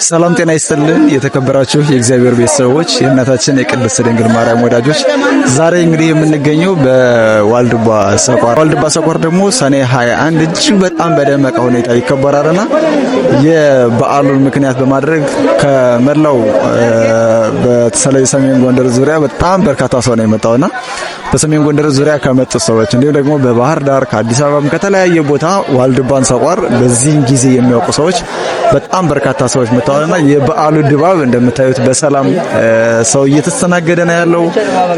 ሰላም ጤና ይስጥልን የተከበራችሁ የእግዚአብሔር ቤተሰቦች የእናታችን የቅድስት ድንግል ማርያም ወዳጆች፣ ዛሬ እንግዲህ የምንገኘው በዋልድባ ሰቋር። ዋልድባ ሰቋር ደግሞ ሰኔ 21 እጅግ በጣም በደመቀ ሁኔታ ይከበራልና የበዓሉን ምክንያት በማድረግ ከመላው በተለይ ሰሜን ጎንደር ዙሪያ በጣም በርካታ ሰው ነው የመጣውና በሰሜን ጎንደር ዙሪያ ከመጡ ሰዎች እንዲሁም ደግሞ በባህር ዳር ከአዲስ አበባም ከተለያየ ቦታ ዋልድባን ሰቋር በዚህ ጊዜ የሚያውቁ ሰዎች በጣም በርካታ ሰዎች መጥተዋልና የበዓሉ ድባብ እንደምታዩት በሰላም ሰው እየተስተናገደ ነው ያለው።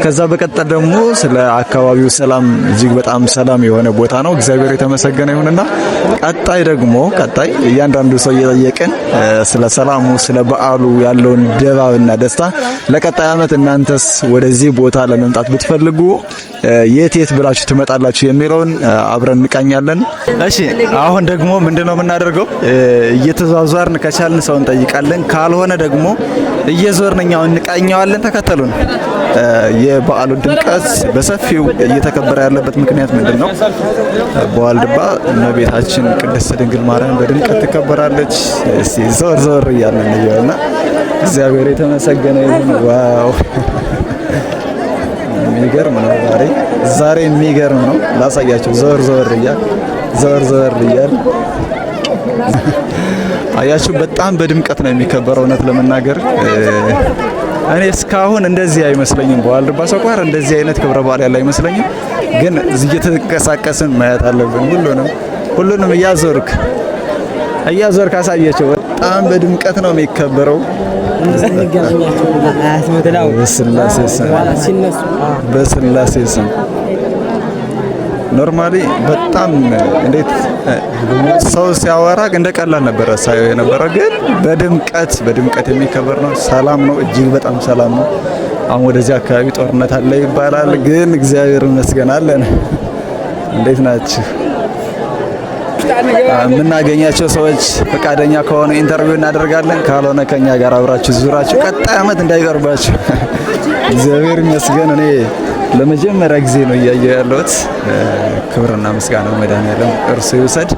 ከዛ በቀጠል ደግሞ ስለ አካባቢው ሰላም እጅግ በጣም ሰላም የሆነ ቦታ ነው። እግዚአብሔር የተመሰገነ ይሁንና ቀጣይ እያንዳንዱ ሰው እየጠየቅን ስለ ሰላሙ ስለ በዓሉ ያለውን ድባብና ደስታ ለቀጣይ ዓመት እናንተስ ወደዚህ ቦታ ለመምጣት ብትፈልጉ የት ብላችሁ ትመጣላችሁ የሚለውን አብረን እንቃኛለን። እሺ አሁን ደግሞ ምንድነው የምናደርገው? እየተዟዟርን ከቻልን ሰው እንጠይቃለን፣ ካልሆነ ደግሞ እየዞርንኛው እንቃኛዋለን። ተከተሉን። የበዓሉ ድምቀት በሰፊው እየተከበረ ያለበት ምክንያት ምንድነው? በዋልድባ እመቤታችን ቅድስት ድንግል ማርያም በድምቀት ትከበራለች። እስቲ ዞር እያልን ነውና እግዚአብሔር የተመሰገነ ይሁን። ዋው የሚገርም ነው። ዛሬ የሚገርም ነው። ላሳያችሁ። ዞር እያል አያችሁ። በጣም በድምቀት ነው የሚከበረው። እውነት ለመናገር እኔ እስካሁን እንደዚህ አይመስለኝም። በዋልድባ ሰቋር እንደዚህ አይነት ክብረ በዓል ያለ አይመስለኝም። ግን እየተንቀሳቀስን ማየት አለብን። ሁሉንም እያዞርክ አሳያቸው። በጣም በድምቀት ነው የሚከበረው። በስላሴ ስም ኖርማሊ በጣም እንዴት ሰው ሲያወራ እንደ ቀላል ነበር ሳይው የነበረው፣ ግን በድምቀት የሚከበር ነው። ሰላም ነው፣ እጅግ በጣም ሰላም ነው። አሁን ወደዚህ አካባቢ ጦርነት አለ ይባላል፣ ግን እግዚአብሔር ይመስገን አለን። እንዴት ናችሁ? የምናገኛቸው ሰዎች ፈቃደኛ ከሆነ ኢንተርቪው እናደርጋለን፣ ካልሆነ ከኛ ጋር አብራችሁ ዙራችሁ ቀጣይ ዓመት እንዳይቀርባችሁ። እግዚአብሔር ይመስገን። እኔ ለመጀመሪያ ጊዜ ነው እያየሁ ያለሁት። ክብርና ምስጋና መድኃኔዓለም እርሱ ይውሰድ።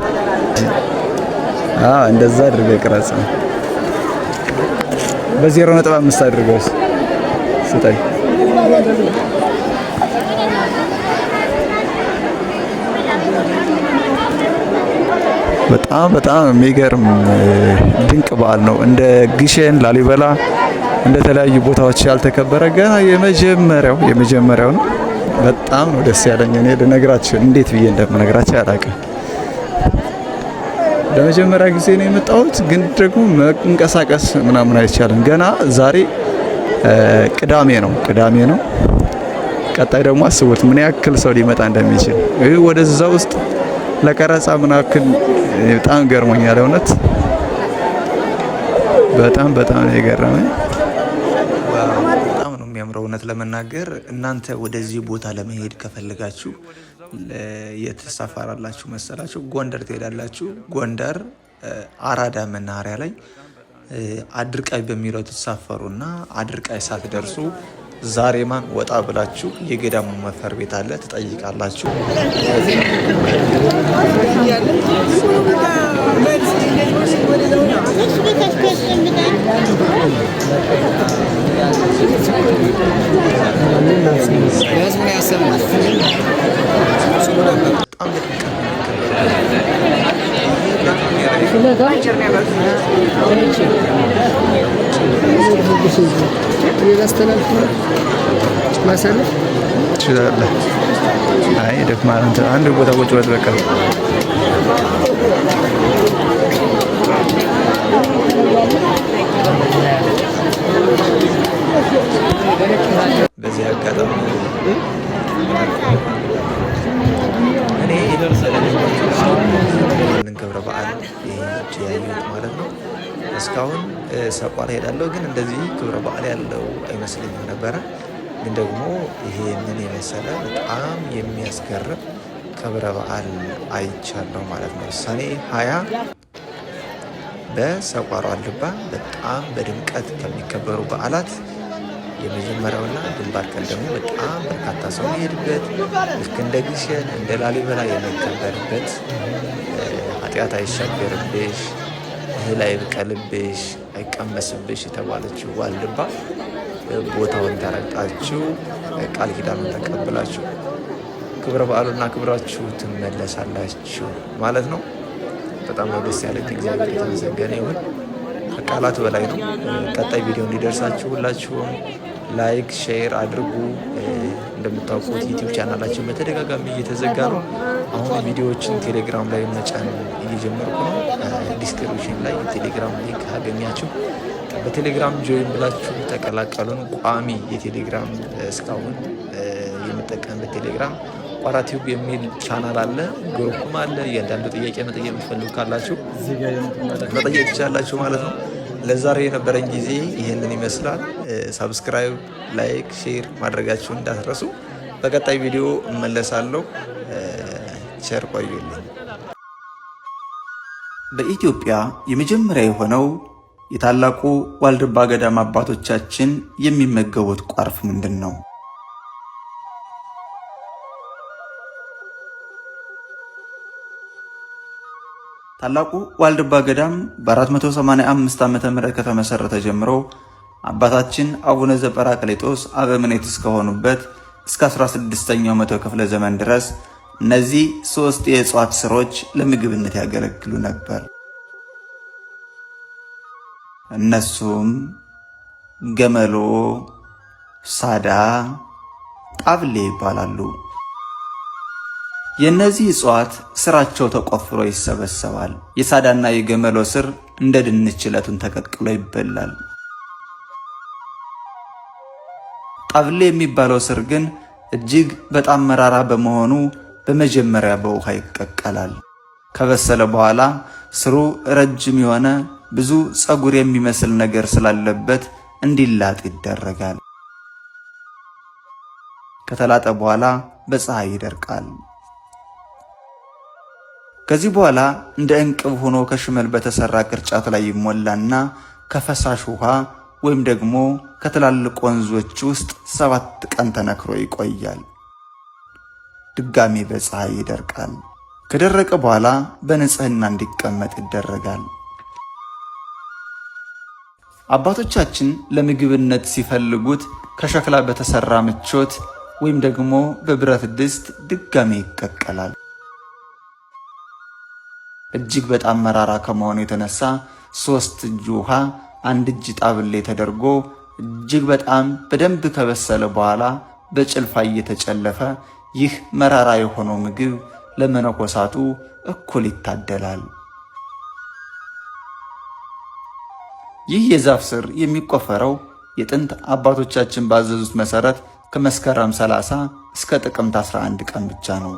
እንደዛ አድርገህ ቅረጽ። በ0.5 አድርገው ስጠኝ። በጣም የሚገርም ድንቅ በዓል ነው። እንደ ግሸን፣ ላሊበላ እንደ ተለያዩ ቦታዎች ያልተከበረ ገና የመጀመሪያው ነው። በጣም ነው ደስ ያለኝ። እኔ ልነግራችሁ እንዴት ብዬ እንደምነግራችሁ አላውቅም። ለመጀመሪያ ጊዜ ነው የመጣሁት፣ ግን ደግሞ መንቀሳቀስ ምናምን አይቻልም። ገና ዛሬ ቅዳሜ ነው። ቀጣይ ደግሞ አስቡት ምን ያክል ሰው ሊመጣ እንደሚችል። ወደዛ ውስጥ ለቀረጻ ምን ያክል በጣም ገርሞኛል። እውነት በጣም ነው የገረመኝ። በጣም ነው የሚያምረው። እውነት ለመናገር እናንተ ወደዚህ ቦታ ለመሄድ ከፈለጋችሁ የተሳፋራላችሁ መሰላችሁ ጎንደር ትሄዳላችሁ። ጎንደር አራዳ መናኸሪያ ላይ አድርቃይ በሚለው ተሳፈሩና አድርቃይ ሳትደርሱ ዛሬማን ወጣ ብላችሁ የገዳሙ መፈር ቤት አለ፣ ትጠይቃላችሁ። ማሳለፍ ትችላለህ። አይ ደክማል። አንድ ቦታ ቁጭ በል በቃ። በዚህ አጋጣሚ እኔ ክብረ በዓል ያየሁት ማለት ነው። እስካሁን ሰቋር ሄዳለሁ፣ ግን እንደዚህ ክብረ በዓል ያለው አይመስለኝም ነበረ። ግን ደግሞ ይሄንን የመሰለ በጣም የሚያስገርም ክብረ በዓል አይቻለሁ ማለት ነው። ሰኔ 20 በሰቋር ዋልድባ በጣም በድምቀት ከሚከበሩ በዓላት የመጀመሪያውና ግንባር ቀን ደግሞ በጣም በርካታ ሰው የሚሄድበት ልክ እንደ ግሸን እንደ ላሊበላ የሚከበርበት ኃጢአት አይሻገርብሽ፣ እህል አይብቀልብሽ፣ አይቀመስብሽ የተባለችው ዋልድባ ቦታውን ተረግጣችሁ ቃል ኪዳኑን ተቀብላችሁ ክብረ በዓሉና ክብራችሁ ትመለሳላችሁ ማለት ነው። በጣም ነው ደስ ያለኝ። እግዚአብሔር የተመሰገነ ይሁን። ከቃላት በላይ ነው። ቀጣይ ቪዲዮ እንዲደርሳችሁ ሁላችሁም ላይክ ሼር አድርጉ። እንደምታውቁት ዩቲዩብ ቻናላችን በተደጋጋሚ እየተዘጋ ነው። አሁን ቪዲዮዎችን ቴሌግራም ላይ መጫን እየጀመርኩ ነው። ዲስክሪፕሽን ላይ የቴሌግራም ሊንክ አገኛችሁ በቴሌግራም ጆይን ብላችሁ ተቀላቀሉን። ቋሚ የቴሌግራም እስካሁን የምጠቀምበት ቴሌግራም ቋራ ቲዩብ የሚል ቻናል አለ፣ ግሩፕም አለ። እያንዳንዱ ጥያቄ መጠየቅ የምትፈልጉ ካላችሁ መጠየቅ ትችላላችሁ ማለት ነው። ለዛሬ የነበረኝ ጊዜ ይህንን ይመስላል። ሳብስክራይብ፣ ላይክ፣ ሼር ማድረጋችሁን እንዳትረሱ። በቀጣይ ቪዲዮ እመለሳለሁ። ቸር ቆዩልኝ። በኢትዮጵያ የመጀመሪያ የሆነው የታላቁ ዋልድባ ገዳም አባቶቻችን የሚመገቡት ቋርፍ ምንድን ነው? ታላቁ ዋልድባ ገዳም በ485 ዓመተ ምህረት ከተመሰረተ ጀምሮ አባታችን አቡነ ዘጰራቅሊጦስ አበምኔት እስከሆኑበት እስከ 16ኛው መቶ ክፍለ ዘመን ድረስ እነዚህ 3 የእጽዋት ስሮች ለምግብነት ያገለግሉ ነበር። እነሱም ገመሎ፣ ሳዳ፣ ጣብሌ ይባላሉ። የእነዚህ እጽዋት ስራቸው ተቆፍሮ ይሰበሰባል። የሳዳና የገመሎ ስር እንደ ድንች ዕለቱን ተቀቅሎ ይበላል። ጣብሌ የሚባለው ስር ግን እጅግ በጣም መራራ በመሆኑ በመጀመሪያ በውሃ ይቀቀላል። ከበሰለ በኋላ ስሩ ረጅም የሆነ ብዙ ፀጉር የሚመስል ነገር ስላለበት እንዲላጥ ይደረጋል። ከተላጠ በኋላ በፀሐይ ይደርቃል። ከዚህ በኋላ እንደ እንቅብ ሆኖ ከሽመል በተሰራ ቅርጫት ላይ ይሞላና ከፈሳሽ ውሃ ወይም ደግሞ ከትላልቅ ወንዞች ውስጥ 7 ቀን ተነክሮ ይቆያል። ድጋሚ በፀሐይ ይደርቃል። ከደረቀ በኋላ በንጽህና እንዲቀመጥ ይደረጋል። አባቶቻችን ለምግብነት ሲፈልጉት ከሸክላ በተሰራ ምቾት ወይም ደግሞ በብረት ድስት ድጋሚ ይቀቀላል። እጅግ በጣም መራራ ከመሆኑ የተነሳ 3 እጅ ውሃ 1 እጅ ጣብሌ ተደርጎ እጅግ በጣም በደንብ ከበሰለ በኋላ በጭልፋ እየተጨለፈ ይህ መራራ የሆነው ምግብ ለመነኮሳቱ እኩል ይታደላል። ይህ የዛፍ ስር የሚቆፈረው የጥንት አባቶቻችን ባዘዙት መሰረት ከመስከረም 30 እስከ ጥቅምት 11 ቀን ብቻ ነው።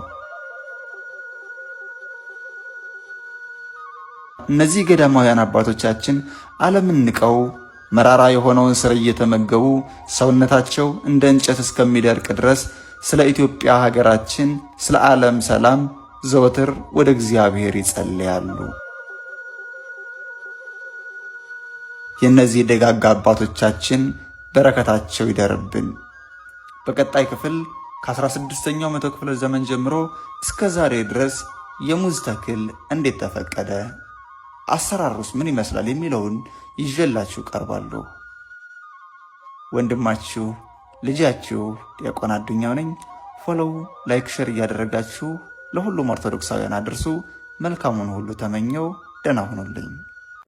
እነዚህ ገዳማውያን አባቶቻችን ዓለምን ንቀው መራራ የሆነውን ስር እየተመገቡ ሰውነታቸው እንደ እንጨት እስከሚደርቅ ድረስ ስለ ኢትዮጵያ ሀገራችን፣ ስለ ዓለም ሰላም ዘወትር ወደ እግዚአብሔር ይጸልያሉ። የእነዚህ ደጋጋ አባቶቻችን በረከታቸው ይደርብን። በቀጣይ ክፍል ከ16ኛው መቶ ክፍለ ዘመን ጀምሮ እስከ ዛሬ ድረስ የሙዝ ተክል እንዴት ተፈቀደ፣ አሰራሩስ ምን ይመስላል የሚለውን ይዤላችሁ ቀርባለሁ። ወንድማችሁ ልጃችሁ ዲያቆን አዱኛው ነኝ። ፎሎው፣ ላይክ፣ ሼር እያደረጋችሁ ለሁሉም ኦርቶዶክሳውያን አድርሱ። መልካሙን ሁሉ ተመኘው። ደህና ሁኑልኝ።